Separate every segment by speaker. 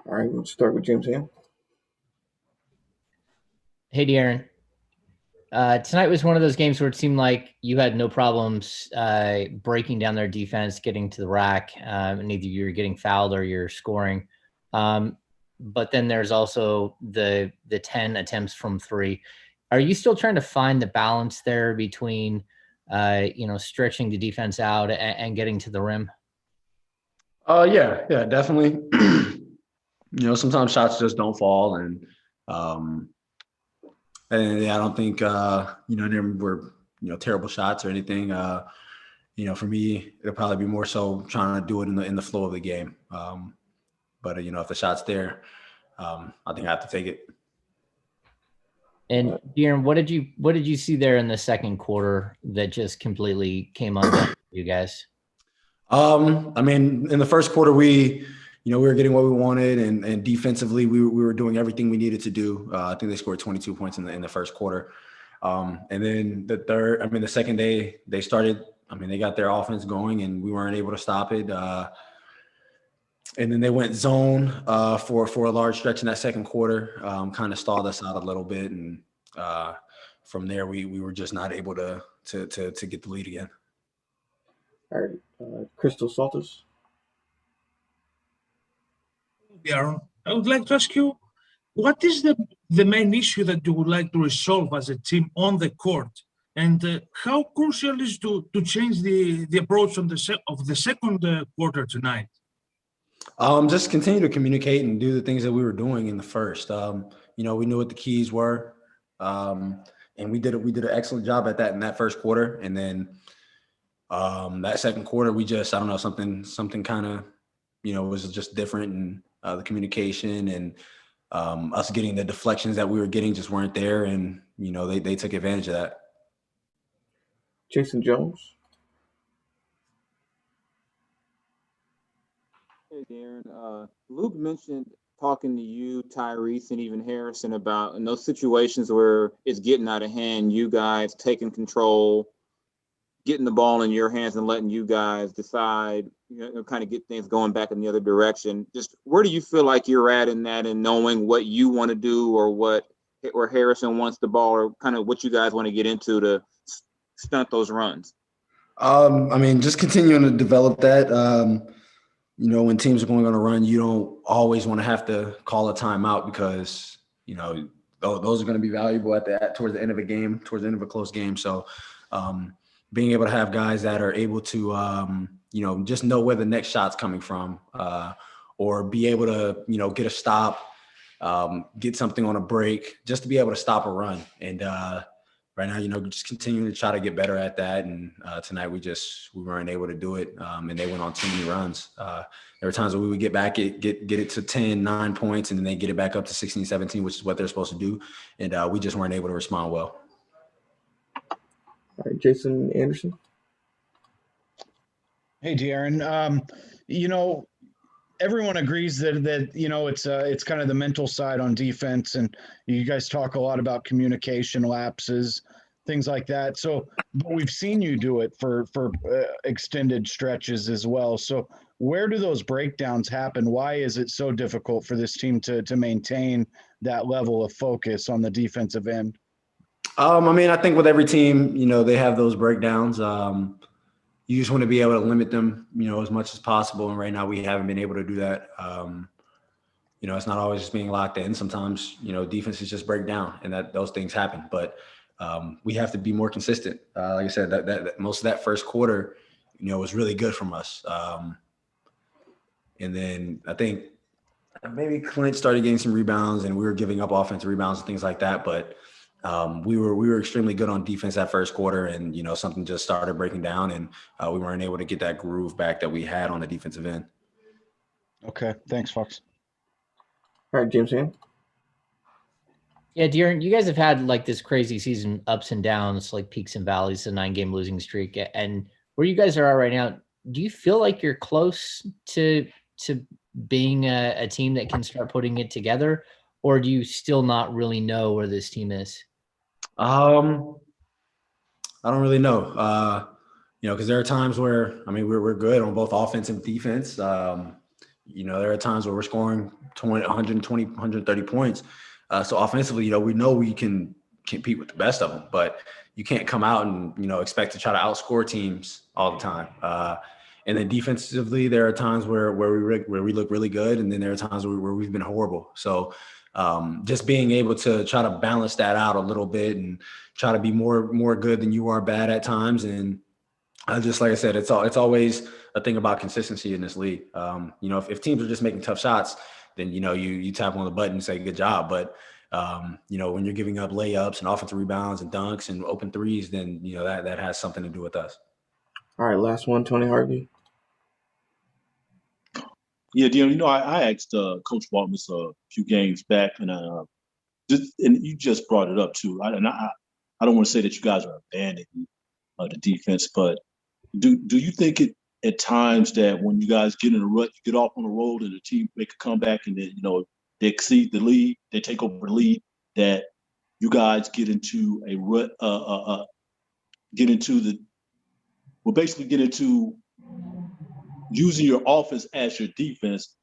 Speaker 1: All right, we'll start with James Ham.
Speaker 2: Hey, De'Aaron. Tonight was one of those games where it seemed like you had no problems breaking down their defense, getting to the rack, and either you're getting fouled or you're scoring. But then there's also the 10 attempts from three. Are you still trying to find the balance there between stretching the defense out and getting to the rim?
Speaker 3: Yeah, definitely. Sometimes shots just don't fall, um, and I don't think there were terrible shots or anything. For me, it'll probably be more so trying to do it in the flow of the game. But if the shot's there, I think I have to take it.
Speaker 2: And De'Aaron, what did you see there in the second quarter that just completely came undone for you guys?
Speaker 3: In the first quarter, we were getting what we wanted, and defensively, we were doing everything we needed to do. I think they scored 22 points in the first quarter. And then the second day, they started. They got their offense going, and we weren't able to stop it. And then they went zone for a large stretch in that second quarter, kind of stalled us out a little bit, and from there we were just not able to get the lead again.
Speaker 1: All right, Crystal Salters.
Speaker 4: Aaron, I would like to ask you, what is the main issue that you would like to resolve as a team on the court, and how crucial is to change the approach of the second quarter tonight?
Speaker 3: Just continue to communicate and do the things that we were doing in the first. We knew what the keys were, and we did an excellent job at that in that first quarter. And then that second quarter, we just, I don't know, something kind of, was just different, and the communication and us getting the deflections that we were getting just weren't there, and they took advantage of that.
Speaker 1: Jason Jones.
Speaker 5: Hey, Darren. Luke mentioned talking to you, Tyrese, and even Harrison about in those situations where it's getting out of hand, you guys taking control, getting the ball in your hands and letting you guys decide, kind of get things going back in the other direction. Just where do you feel like you're at in that, and knowing what you want to do or Harrison wants the ball, or kind of what you guys want to get into to stunt those runs?
Speaker 3: Just continuing to develop that. When teams are going on a run, you don't always want to have to call a timeout, because those are going to be valuable towards the end of a game, towards the end of a close game. So being able to have guys that are able to just know where the next shot's coming from, or be able to get a stop, get something on a break, just to be able to stop a run. And right now, just continuing to try to get better at that. And tonight we weren't able to do it. And they went on too many runs. There were times where we would get back, get it to 9 points, and then they get it back up to 16, 17, which is what they're supposed to do. And we just weren't able to respond well.
Speaker 1: All right, Jason Anderson.
Speaker 6: Hey, De'Aaron. Everyone agrees that it's kind of the mental side on defense, and you guys talk a lot about communication lapses, things like that. So, but we've seen you do it for extended stretches as well. So, where do those breakdowns happen? Why is it so difficult for this team to maintain that level of focus on the defensive end?
Speaker 3: I think with every team, they have those breakdowns. You just want to be able to limit them, as much as possible. And right now we haven't been able to do that. It's not always just being locked in. Sometimes, defenses just break down, and those things happen. But we have to be more consistent. Like I said, that most of that first quarter, was really good from us. And then I think maybe Clint started getting some rebounds, and we were giving up offensive rebounds and things like that. But we were extremely good on defense that first quarter, and something just started breaking down, and we weren't able to get that groove back that we had on the defensive end.
Speaker 6: Okay, thanks, Fox.
Speaker 1: All right, James Ham.
Speaker 2: Yeah, De'Aaron, you guys have had like this crazy season, ups and downs, like peaks and valleys, a 9-game losing streak, and where you guys are at right now, do you feel like you're close to being a team that can start putting it together, or do you still not really know where this team is?
Speaker 3: I don't really know, because there are times where, we're good on both offense and defense. There are times where we're scoring 120, 130 points. So offensively, we know we can compete with the best of them, but you can't come out and, expect to try to outscore teams all the time. And then defensively, there are times where we look really good, and then there are times where we've been horrible. So just being able to try to balance that out a little bit and try to be more good than you are bad at times. And just like I said, it's always a thing about consistency in this league. If teams are just making tough shots, then you tap on the button and say good job. But when you're giving up layups and offensive rebounds and dunks and open threes, then that has something to do with us.
Speaker 1: All right, last one, Tony Harvey.
Speaker 7: Yeah, Dion, I asked Coach Walton a few games back, and you just brought it up too. I don't want to say that you guys are abandoning the defense, but do you think it at times that when you guys get in a rut, you get off on the road and the team make a comeback and then they exceed the lead, they take over the lead, that you guys get into a rut, basically get into using your offense as your defense?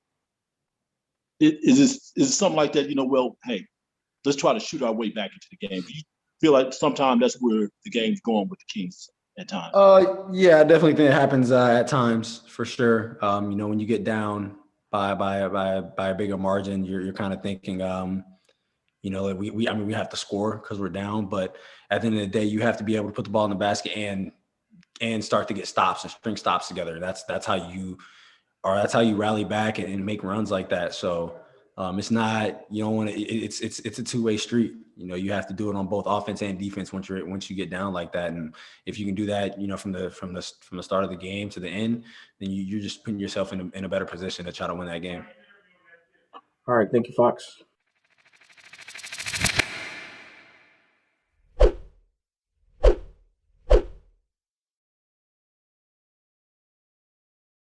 Speaker 7: Is it something like that? Well, hey, let's try to shoot our way back into the game. Do you feel like sometimes that's where the game's going with the Kings at times?
Speaker 3: Yeah, I definitely think it happens at times for sure. When you get down by a bigger margin, you're kind of thinking, we have to score because we're down, but at the end of the day, you have to be able to put the ball in the basket and start to get stops and string stops together. That's how you rally back and make runs like that. So it's not, you don't want to, it's a two-way street. You have to do it on both offense and defense once you get down like that. And if you can do that, from the start of the game to the end, then you're just putting yourself in a better position to try to win that game.
Speaker 1: All right, thank you, Fox.